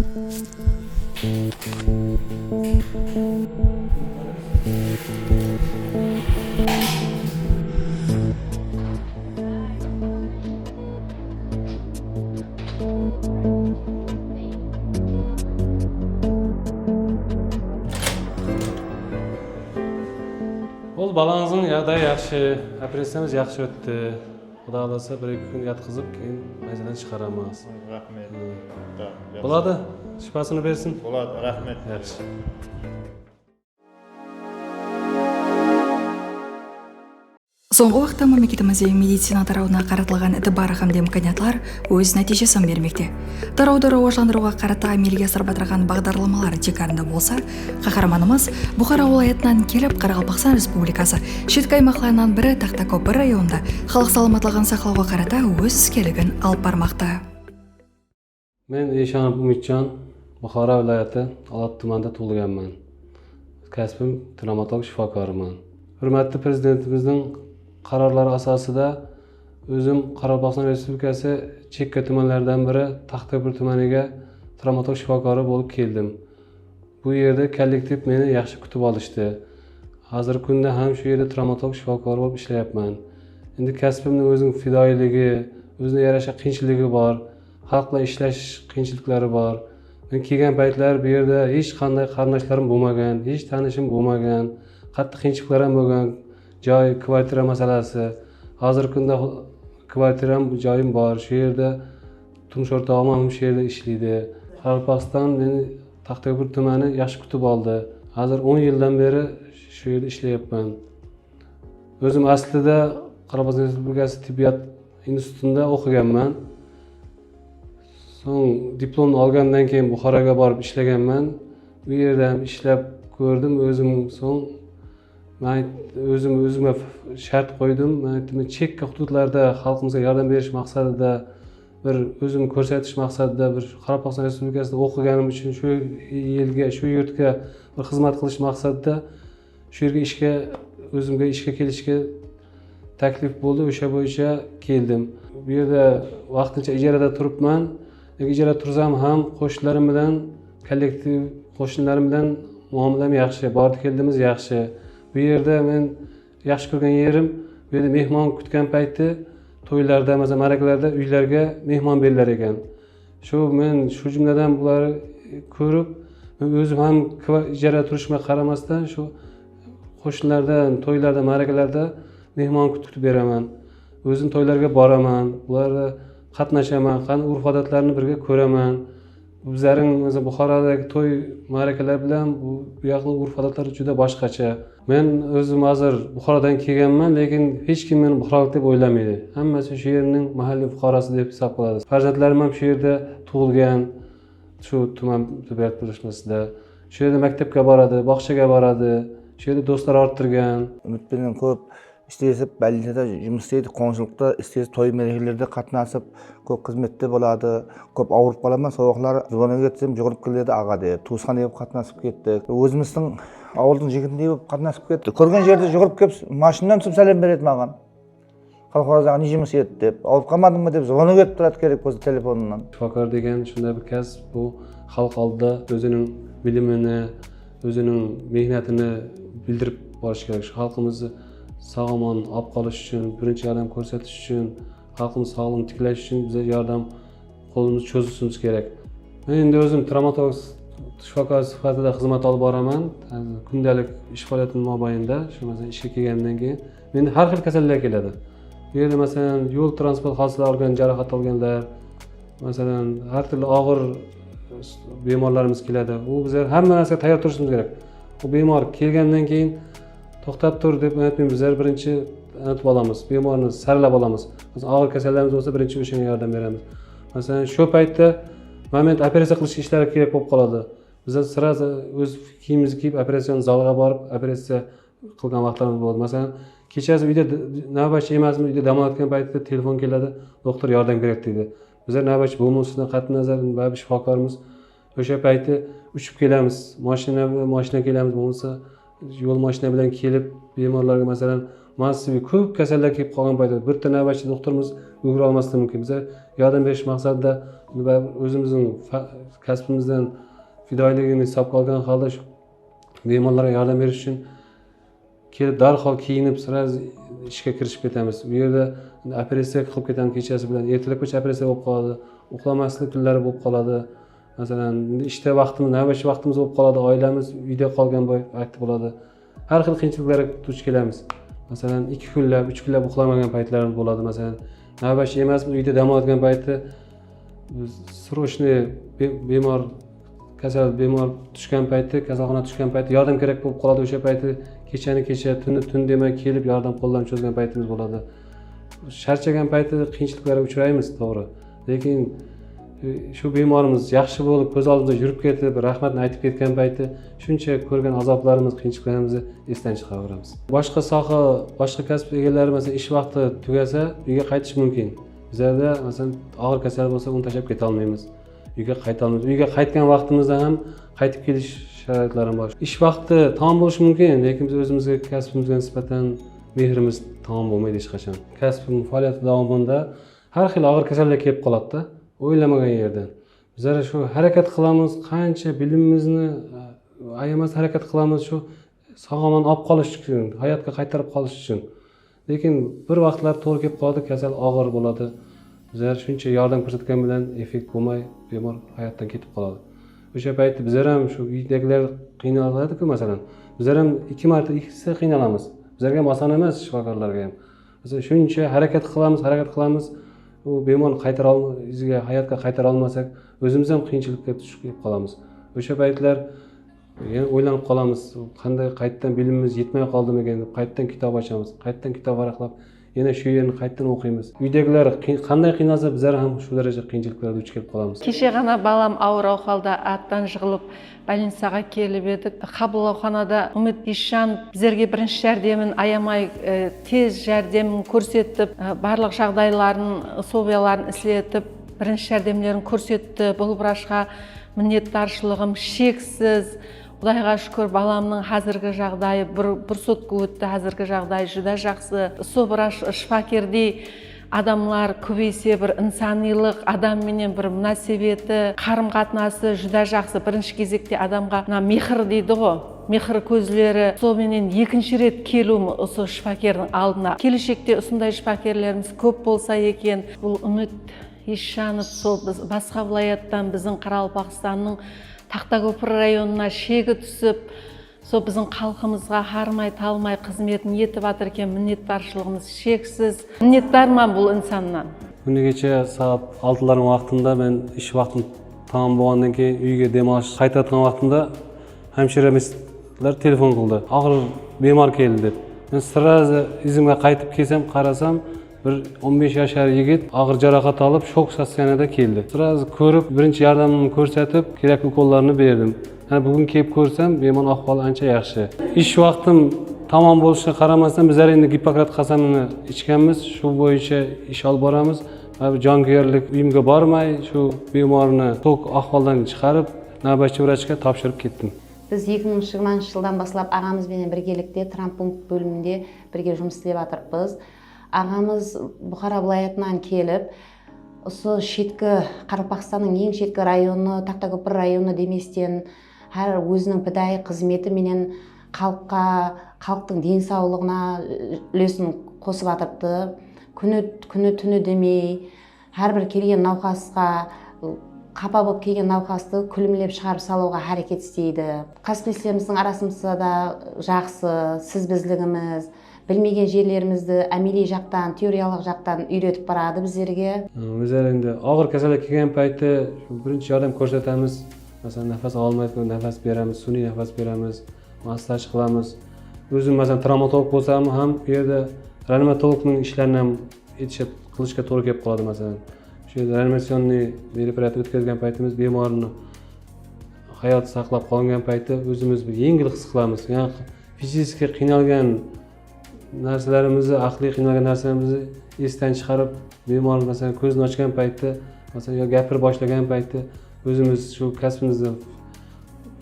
Ol balаңыздың жағдайы yaxshi, operatsiyamiz yaxshi o'tdi. Xudo xolasa 1-2 kun yotqizib, keyin maysadan chiqaramiz. Rahmet. Bo'ladi, shifosini bersin. Bo'ladi, rahmet. Yaxshi. Соңғы уақытта мемлекетімізде медицина тарауына қаратылған бар һәм имканиятлар өз нәтижесін бермекте. Тарауды рауажландыруға қарата әмелге асырып отырған бағдарламалар шекарында болса, қаһарманымыз Бұхара улаятынан келіп Қарақалпақстан Республикасы шеткі аймақтарынан бірі Тақтакөпір районында халық саламатлығын сақлауға қарата өз іскерлігін алып бармақта. Men Eshonov Umidjon, Buxoro viloyati Olot tumanida tug'ilganman. Kasbim travmatolog shifokoriman. Hurmatli prezidentimizning qarorlari asosida o'zim Qoraqalpog'iston Respublikasi chekka tumanlaridan biri Taxtakopir tumaniga travmatolog shifokori bo'lib keldim. Bu yerda kollektiv meni yaxshi kutib olishdi. Hozirgi kunda ham shu yerda travmatolog shifokori bo'lib ishlayapman. Endi kasbimning o'zining fidoyiligi, o'ziga yarasha qiyinchiligi bor. Xalq bilan ishlash qiyinchiliklari bor. Men kelgan paytlar bu yerda hech qanday qarindoshlarim bo'lmagan, hech tanishim bo'lmagan, qattiq qiyinchiliklar ham bo'lgan. Joy, kvartira masalasi. Hozirgi kunda kvartiram, joyim bor. Shu yerda turmush o'rtog'im ham shu yerda ishlaydi. Qoraqalpog'iston meni Taxtakopir tumani yaxshi kutib oldi. Hozir 10 yildan beri shu yerda ishlayapman. O'zim aslida Qoraqalpog'iston Respublikasi tibbiyot institutida o'qiganman. So'ng diplomni olgandan keyin Buxoroga borib ishlaganman. Bu yerda ham ishlab ko'rdim o'zim. So'ng men o'zimga shart qo'ydim. Men chekka hududlarda xalqimizga yordam berish maqsadida, bir o'zimni ko'rsatish maqsadida bir Qoraqalpog'iston Respublikasida o'qiganim uchun shu yilga, shu yurtga bir xizmat qilish maqsadida shu yerga o'zimga ishga kelishga taklif bo'ldi. O'sha bo'yicha keldim. Bu yerda vaqtincha ijarada turibman. Ijarada tursam ham qo'shnilarim bilan, kollektiv qo'shnilarim bilan muomalam yaxshi, bordi keldimiz yaxshi. Bu yerda men yaxshi ko'rgan yerim, bu yerda mehmon kutgan payti to'ylarda, masalan, ma'rakalarda uylarga mehmon berilar ekan. Men shu jumladan bularni ko'rib, men o'zim ham ijarada turishimga qaramasdan shu qo'shnilardan, to'ylarda, ma'rakalarda mehmon kutib beraman. O'zim to'ylarga boraman, ularda qatnashaman, qanday urf-odatlarni birga ko'raman. Bizlarning masalan Buxorodagi to'y ma'rakalar bilan bu yoqning urf-odatlari juda boshqacha. Men o'zim hozir Buxorodan kelganman, lekin hech kim meni buxorolik deb o'ylamaydi. Hammasi shu yerning mahalliy fuqarosi deb hisob qiladi. Farzandlarim ham shu yerda tug'ilgan, shu tuman tibbiyot birlashmasida. Shu yerda maktabga boradi, bog'chaga boradi, shu yerda do'stlar orttirgan. Umid bilan ko'p ishlaysiz, больницада жұмыс істейді, қоншылықта істейсіз, той мерекелерде қатынасып, көп қызметте болады. Көп ауырып қаламын, соғылар звонок етсем, жүгіріп келеді аға деп, туысқан деп қатынасып кетті. Өзіміздің ауылдың жігітіндей болып қатынасып кетті. Көрген жерде жүгіріп келіп, машинадан түсіп сәлем береді маған. Қалқараздағы не жұмыс еді деп, ауырып қалмадың ба деп звонок етіп тұрады керек болса телефонынан. Shifokor degan shunday bir kasb, bu xalq oldida o'zining bilimini, o'zining mehnatini bildirib borish kerak. Shu xalqimizni sog'lom olib qolish uchun, birinchi yordam ko'rsatish uchun, xalqimiz sog'lig'ini tiklash uchun bizga yordam qo'limizni cho'zishimiz kerak. Men endi o'zim travmatolog shifokor sifatida xizmat olib boraman. Kundalik ish faoliyatim mobaynida, shu masalan ishga kelgandan keyin menda har xil kasalliklar keladi. Bu yerda masalan yo'l transport hodisalari olgan, jarohat olganlar, masalan har turli og'ir bemorlarimiz keladi. U bizlar hamma narsaga tayyor turishimiz kerak. Bu bemor kelgandan keyin to'xtab tur deb aytmaymiz. Bizlar birinchi aytib olamiz, bemorni saralab olamiz. Masalan, og'ir kasallarimiz bo'lsa, birinchi o'shanga yordam beramiz. Masalan, shu paytda moment operatsiya qilish ishlari kerak bo'lib qoladi. Bizlar sirasi o'z kiyimimizni kiyib operatsiya zaliga borib, operatsiya qilgan vaqtlarimiz bo'ldi. Masalan, kechasi uyda navbatchi emasmi, uyda dam olayotgan paytda telefon keladi, doktor yordam kerak deydi. Bizlar navbatchi bo'lmasdan qat'iy nazar, baribir shifokorimiz o'sha payti uchib kelamiz, mashina kelamiz, bo'lmasa yo'l mashina bilan kelib bemorlarga masalan massiviy ko'p kasallar kelib qolgan paytda bitta navbatchi doktorimiz ulgura olmasligi mumkin. Biz yordam berish maqsadida o'zimizning kasbimizdan fidoyiligini hisobga olgan holda shu bemorlarga yordam berish uchun kelib darhol kiyinib sразу ishga kirishib ketamiz. Bu yerda operatsiya qilib ketamiz kechasi bilan, ertalabgacha operatsiya bo'lib qoladi, uxlamaslik kunlari bo'lib qoladi. Masalan, ishda vaqtimiz, navbatchi vaqtimiz bo'lib qoladi, oilamiz uyda qolgan vaqt bo'ladi. Har xil qiyinchiliklarga duch kelamiz. Masalan, 2 kunlab, 3 kunlab uxlamagan paytlarimiz bo'ladi. Masalan, navbatchi emasmiz, uyda dam olgan paytda srochniy bemor tushgan paytda, kasalxonaga tushgan paytda yordam kerak bo'lib qoladi. O'sha paytda kechani kecha, tunni tun demay kelib yordam qo'ldan cho'zgan paytimiz bo'ladi. Charchagan paytda qiyinchiliklarga uchraymiz, to'g'ri. Lekin shu bemorimiz yaxshi bo'lib, ko'z oldimizda yurib ketib, rahmatni aytib ketgan paytda shuncha ko'rgan azoblarimiz, qiyinchiliklarimizni esdan chiqaraveramiz. Boshqa soha, boshqa kasb egalari masalan ish vaqti tugasa, uyga qaytish mumkin. Bizlarda masalan og'ir kasal bo'lsa, uni tashlab keta olmaymiz. Uyga qayta olmaymiz. Uyga qaytgan vaqtimizda ham qaytib kelish sharoitlari bor. Ish vaqti tamom bo'lishi mumkin, lekin biz o'zimizga, kasbimizga nisbatan mehrimiz tamom bo'lmaydi hech qachon. Kasbim faoliyati davomida har xil og'ir kasallar kelib qoladi-da. O'ylamagan yerdan. Bizlar shu harakat qilamiz, qancha bilimimizni ayamas harakat qilamiz shu sog'lomlikni olib qolish uchun, hayotga qaytarib qolish uchun. Lekin bir vaqtlar to'g'ri kelib qoladi, kasal og'ir bo'ladi. Bizlar shuncha yordam ko'rsatgan bilan effekt bo'lmay, bemor hayotdan ketib qoladi. O'sha paytda bizlar ham shu uydagilar qiynaladi-ku masalan. Bizlar ham 2 marta ikkisi qiynalamiz. Bizlarga ham oson emas, shifokorlarga ham. Masalan, shuncha harakat qilamiz. U bemorni izga hayotga qaytara olmasak, o'zimiz ham qiyinchilikka tushib qolamiz. O'sha paytlar yana o'ylanib qolamiz, qanday qaytadan bilimimiz yetmay qoldimikan deb qaytadan kitob ochamiz, qaytadan kitob varaqlab, yana shu yerni qaytadan o'qiymiz. Uydagilar qanday qiynalsa, bizlar ham shu daraja qiyinchiliklarga duch kelib qolamiz. Kecha g'ana balam og'ir ahvolda atdan jig'ilib больницаға kelib edik. Qabulxonada Umid Ишанов bizlarga birinchi jardamын ayamay tez jardamын ko'rsatib, bарлық жағдайларын, условияларын islatib, birinchi jardamlarini ko'rsatdi. Бұл vrachga minnatdorchiligim cheksiz. Xudoga shukr, balamның hozirgi жағдайы bir sutка o'tdi, hozirgi жағдайы juda yaxshi. Сол vrach shifokordi адамлар көбейсе бір инсанилық, адамменен бір мұнасебеті, қарым-қатынасы жүда жақсы. Бірінші кезекте адамға мехір дейді ғой, мехір көзлері. Сонымен екінші рет келуім осы шифакердің алдына. Келешекте осындай шифакерлеріміз көп болса екен. Бұл Үміт Ишанов сол басқа viloyatdan біздің Қарақалпақстанның Тақтакөпір районына шегі түсіп, сол біздің халқымызға хармай талмай қызметін етіп жатыр екен. Minnatdorchiligimiz cheksiz. Minnatdorman бұл insondan. Күні кеше сағат 6-лардың уақытында мен іш вaqtim tamam болғаннан кейін үйге демалыс қайтатын уақытында hemşiremizler telefon qildi. Ağır bemor keldi deb. Men sразу izimga qaytib kelsam, qarasam bir 15 yoshar yigit og'ir jarohat olib shok sostaniyada keldi. Sразу ko'rib, birinchi yordamimni ko'rsatib, kerakli ukollarni berdim. Yani bugun kelib ko'rsam, bemor ahvoli ancha yaxshi. Ish vaqtim tamom bo'lishiga qaramasdan bizlar endi Gippokrat qasamini ichganmiz, shu bo'yicha ish olib boramiz. Jonkuyarlik uyimga bormay, shu bemorni tok ahvoldan chiqarib, navbatchi vrachga topshirib ketdim. Biz 2020 жылдан бастап ағамызбен біргелікте травмпункт бөлімінде бірге жұмыс істеп жатырмыз. Ағамыз Бұхара viloyatidan келіп, осы шеткі Қарақалпақстанның ең шеткі районы, Тақтакөпір районы деместен, әр өзінің підай қызметі менен халықтың денсаулығына үлесін қосып жатырды. Күні түні демей, әрбір келген науқасқа, қапа болып келген науқасты күлімлеп шығарып салуға әрекет істейді. Кәсіпкерлеріміздің арасында да жақсы, сіз біздігіміз, білмеген жерлерімізді әмели жақтан, теориялық жақтан үйретіп барады біздерге. Bizlar endi og'ir kasallik kelgan paytda birinchi yordam ko'rsatamiz. Masalan, nafas olmayotgan nafas beramiz, sun'iy nafas beramiz, massaj qilamiz. O'zim masalan travmatolog bo'lsam ham bu yerda reanimatologning ishlarini ham qilishga to'g'ri kelib qoladi masalan. Shu reanimatsionniy meropariat o'tkazgan paytimiz bemorni hayot saqlab qolgan paytda o'zimiz bir yengil his qilamiz. Ya'ni fiziki qiynalgan narsalarimizni, aqliy qiynalgan narsalarimizni esdan chiqarib, bemor masalan ko'zini ochgan paytda, masalan yo gapira boshlagan paytda o'zimiz shu kasbimizni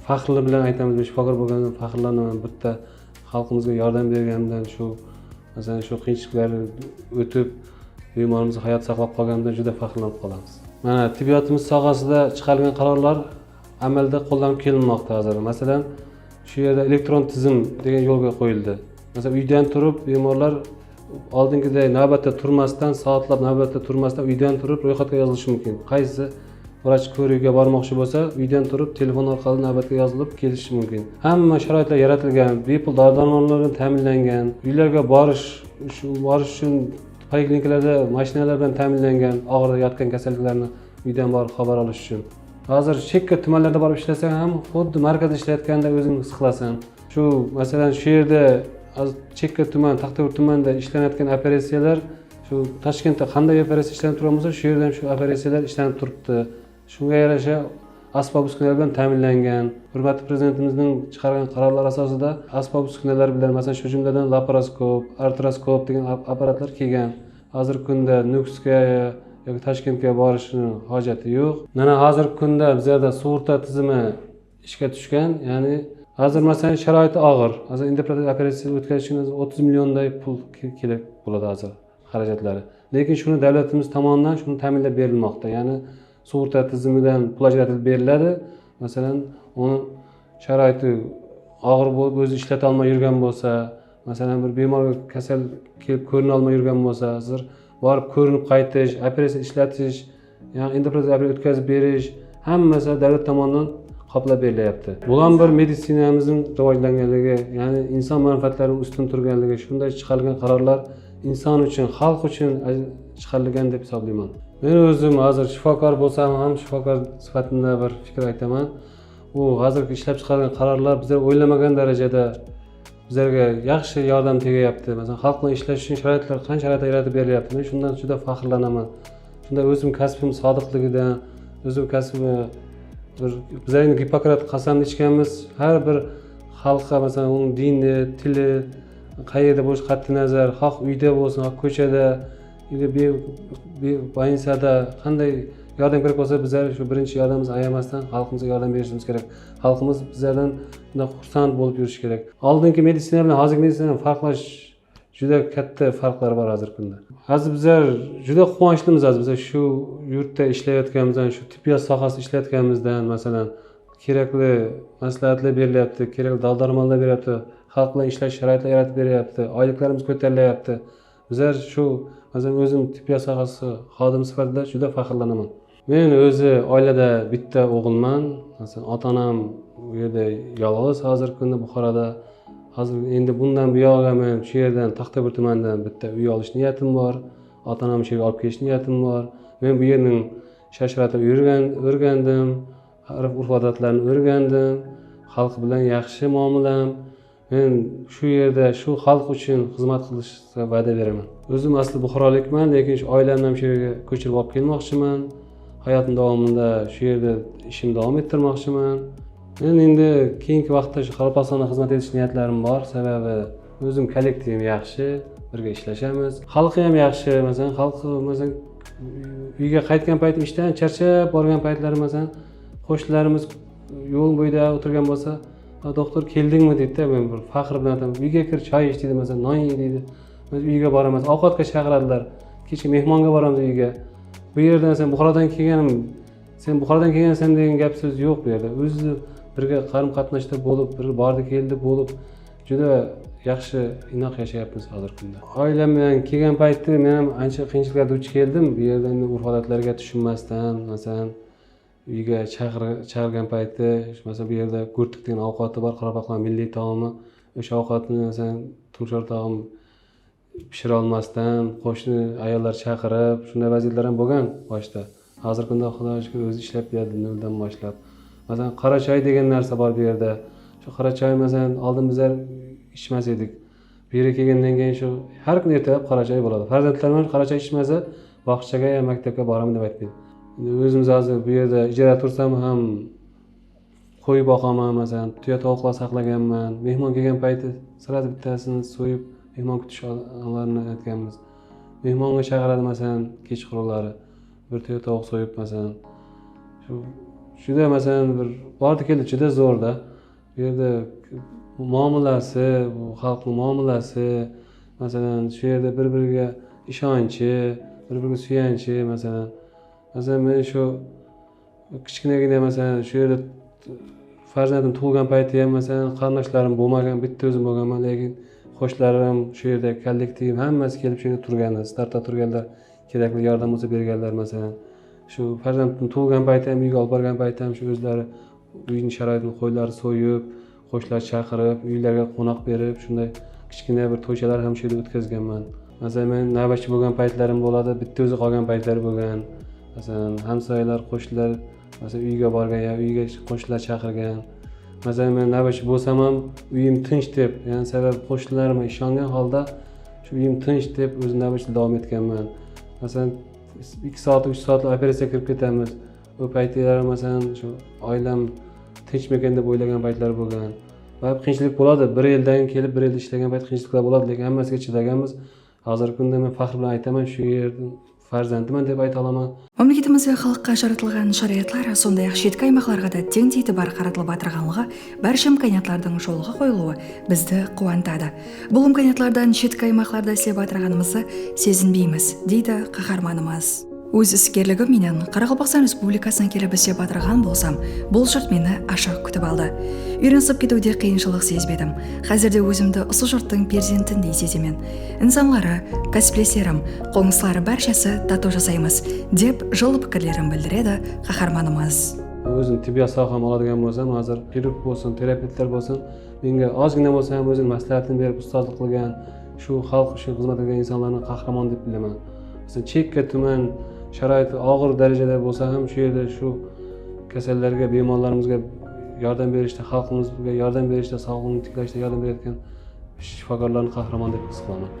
faxrli bilan aytamiz. Men shifokor bo'lganimdan faxrlanaman. Bitta xalqimizga yordam berganimdan shu masalan shu qiyinchiliklarni o'tib bemorimiz hayot saqlab qolganidan juda faxrlanib qolamiz. Mana tibbiyotimiz sohasida chiqarilgan qarorlar amalda qo'llanib kelinmoqda hozir. Masalan, shu yerda elektron tizim degan yo'lga qo'yildi. Masalan, uydan turib bemorlar oldingiday navbatda turmasdan, soatlab navbatda turmasdan uydan turib ro'yxatga yozilishi mumkin. Qaysi vrach ko'rikka bormoqchi bo'lsa, uydan turib telefon orqali navbatga yozilib kelishi mumkin. Hamma sharoitlar yaratilgan, bepul dori-darmonlar bilan ta'minlangan, uylarga borish uchun poliklinikalarda mashinalar bilan ta'minlangan, og'ir yotgan kasalliklarni uydan borib xabar olish uchun. Hozir chekka tumanlarda borib ishlasang ham xuddi markazda ishlayotganda o'zingni his qilasan. Shu masalan shu yerda chekka tuman, Taxtayurt tumanida ishlanayotgan operatsiyalar shu Toshkentda qanday operatsiya ishlanib turgan bo'lsa, shu yerda ham shu operatsiyalar ishlanib turibdi. Shunga yarasha asbob-uskunalar bilan ta'minlangan. Hurmatli prezidentimizning chiqargan qarorlari asosida asbob-uskunalar bilan, masalan, shu jumladan laparoskop, artroskop degan apparatlar kelgan. Hozirgi kunda Nukusga yoki Toshkentga borishning hojati yo'q. Mana hozirgi kunda bizda sug'urta tizimi ishga tushgan, ya'ni hozir masalan sharoiti og'ir. Hozir endoperativ operatsiya o'tkazish uchun 30 millionday pul kerak bo'ladi hozir xarajatlari. Lekin shuni davlatimiz tomonidan shuni ta'minlab berilmoqda. Ya'ni sug'urta tizimidan pul ajratilib beriladi. Masalan, uni sharoiti og'ir bo'lib o'zi ishlata olmay yurgan bo'lsa, masalan bir bemor kasal kelib ko'rina olmay yurgan bo'lsa, hozir borib ko'rinib qaytish, operatsiya ishlatish, ya'ni endoperativ operatsiya o'tkazib berish hammasi davlat tomonidan qoplab berilyapti. Bu ham bir meditsinamizning rivojlanganligi, ya'ni inson manfaatlarining ustun turganligi, shunday chiqarilgan qarorlar inson uchun, xalq uchun chiqarilgan deb hisoblayman. Men o'zim hozir shifokor bo'lsam ham shifokor sifatida bir fikr aytaman. U hozirgi ishlab chiqarilgan qarorlar bizlar o'ylamagan darajada bizlarga yaxshi yordam tegyapti. Masalan, xalq bilan ishlash uchun sharoitlar qancha sharoitlar yaratib berilyapti. Men shundan juda faxrlanaman. Shunda o'zim kasbim sodiqligidan, o'zim kasbim bizlarning Gippokrat qasamni ichganmiz. Har bir xalqqa masalan uning dini, tili, qayerda bo'lish qat'iy nazar, xoh uyda bo'lsin, xoh ko'chada, больницада qanday yordam kerak bo'lsa, bizlar shu birinchi yordamimizni ayamasdan xalqimizga yordam berishimiz kerak. Xalqimiz bizlardan xursand bo'lib yurishi kerak. Oldingi meditsina bilan hozirgi meditsina farqlash juda katta farqlar bor hozirgi kunda. Hozir bizlar juda quvonchlimiz bizlar shu yurtda ishlayotganimizdan, shu tibbiyot sohasida ishlayotganimizdan, masalan, kerakli maslahatlar berilyapti, kerakli dori-darmonlar beryapti, xalq bilan ishlash sharoitlar yaratib beryapti, oyliklarimiz ko'tarilyapti. Bizlar shu, masalan, o'zim tibbiyot sohasi xodimi sifatida juda faxrlanaman. Men o'zi oilada bitta o'g'ilman. Masalan, ota-onam u yerda yolg'iz hozirgi kunda Buxoroda. Hozir endi bundan buyog'iga men shu yerdan Taxtayurt tumanidan bitta uy olish niyatim bor. Ota-onamni shu yerga olib kelish niyatim bor. Men bu yerning shart-sharoitini o'rgandim, urf-odatlarini o'rgandim, xalq bilan yaxshi muomalam. Men shu yerda shu xalq uchun xizmat qilishga va'da beraman. O'zim asli buxorolikman, lekin shu oilamni ham shu yerga ko'chirib olib kelmoqchiman. Hayotim davomida shu yerda ishimni davom ettirmoqchiman. Men endi keyingi vaqtda shu Qoraqalpog'istonda xizmat etish niyatlarim bor, sababi o'zim kollektivim yaxshi, birga ishlashamiz. Xalqi ham yaxshi, masalan, xalqi masalan uyga qaytgan paytim ishdan charchab borgan paytlari masalan qo'shnilarimiz yo'l bo'yida o'tirgan bo'lsa, doktor keldingmi deydi-da, men bir faxr bilan aytaman, uyga kir, choy ich deydi, masalan, non ye deydi. Biz uyga boramiz, ovqatga chaqiradilar. Kechki mehmonga boramiz uyga. Bu yerdan sen Buxorodan kelgansan degan gap so'z yo'q bu yerda. O'zi birga qarim-qatnashda bo'lib, bir bordi keldi bo'lib, juda yaxshi inoq yashayapmiz hozirgi kunda. Oilam bilan kelgan paytda men ham ancha qiyinchiliklarga duch keldim. Bu yerda endi urf-odatlarga tushunmasdan, masalan, uyga chaqirgan paytda, masalan, bu yerda go'rtik degan ovqati bor, Qoraqalpog'iston milliy taomi. O'sha ovqatni masalan turmush o'rtog'im pishira olmasdan, qo'shni ayollar chaqirib, shunday vaziyatlar ham bo'lgan boshda. Hozirgi kunda Xudoga shukr o'zi ishlab berdi noldan boshlab. Masalan, qora choy degan narsa bor bu yerda. Shu qora choy masalan oldin bizlar ichmas edik. Bu yerga kelgandan keyin shu har kun ertalab qora choy bo'ladi. Farzandlarim qora choy ichmasa, bog'chaga yo maktabga boraman deb aytmaydi. O'zimiz hozir bu yerda ijara tursam ham qo'y boqaman, masalan, tuya tovuqlar saqlaganman. Mehmon kelgan payti sirasi bittasini so'yib mehmon kutishlarni aytganmiz. Mehmonga chaqiradi masalan kechqurunlari bir tuya tovuq so'yib masalan. Juda masalan bir bordi keldi juda zo'rda. Bu yerda muomalasi, bu xalqning muomalasi, masalan shu yerda bir-biriga ishonchi, bir-biriga suyanchi, masalan men shu kichkinagina masalan shu yerda farzandim tug'ilgan payti ham masalan qarindoshlarim bo'lmagan, bitta o'zim bo'lganman, lekin qo'shnilarim shu yerda kollektiv hammasi kelib shu yerda turganlar, startda turganlar, kerakli yordam bo'lsa berganlar. Masalan shu farzandim tug'ilgan payti ham, uyga olib borgan payti ham shu o'zlari uyning sharoitini qo'ylari so'yib, qo'shnilar chaqirib, uylarga qo'noq berib, shunday kichkina bir to'ychalar ham shu yerda o'tkazganman. Masalan men navbatchi bo'lgan paytlarim bo'ladi, bitta o'zi qolgan paytlar bo'lgan. Masalan hamsoyalar, qo'shnilar masalan uyga borgan, ya uyga qo'shnilar chaqirgan. Masalan men navbatchi bo'lsam ham uyim tinch deb, ya'ni sabab qo'shnilarim ishongan holda shu uyim tinch deb o'z navbatchilikda davom etganman. Masalan 2 soat, 3 soatlik operatsiyaga kirib ketamiz. Bu paytlar masalan shu oilam tinchmikan deb o'ylagan paytlar bo'lgan. Va qiyinchilik bo'ladi. 1 yildan kelib 1 yilda ishlagan payt qiyinchiliklar bo'ladi, lekin hammasiga chidaganmiz. Hozirgi kunda men faxr bilan aytaman, shu yerning farzandiman deb ayta olaman. Мамлекетимизде халыкка жаратылган шариатлар, сондай-ак четки аймакларга да тең этибар каратылып атырганлыгы барча имканиятлардын жолго коюлуу бизди кубантады. Бул имканиятлардан четки аймакларда иштеп атырганыбызды сезинбейбиз, дейди кахарманыбыз. Өз искерлиги менен Каракалпакстан Республикасына келип иштеп атырган болсам, бул журт мени ашык күтүп алды. Үйрөнүп кетүүдө кыйынчылык сезбедим. Азырда өзүмдү ысыл журттун перзентиндей сеземен. Инсанлары, касиптештерим, коңуслары барчасы татуу жасайбыз деп жылы пикирлерин билдирет кахарманыбыз. Өзүм тиббият сахам алadigan bo'lsam, hozir xirurg bo'lsin, terapevtlar bo'lsin, menga ozgina bo'lsa ham o'zini maslahatini berib ustozlik qilgan, shu xalq uchun xizmat qilgan insonlarni qahramon deb bilaman. Masalan, chekka tuman sharoiti og'ir darajada bo'lsa ham shu yerda shu kasallarga, bemorlarimizga yordam berishda, xalqimizga yordam berishda, sog'liqni tiklashda yordam berayotgan shifokorlarni qahramon deb his qilaman.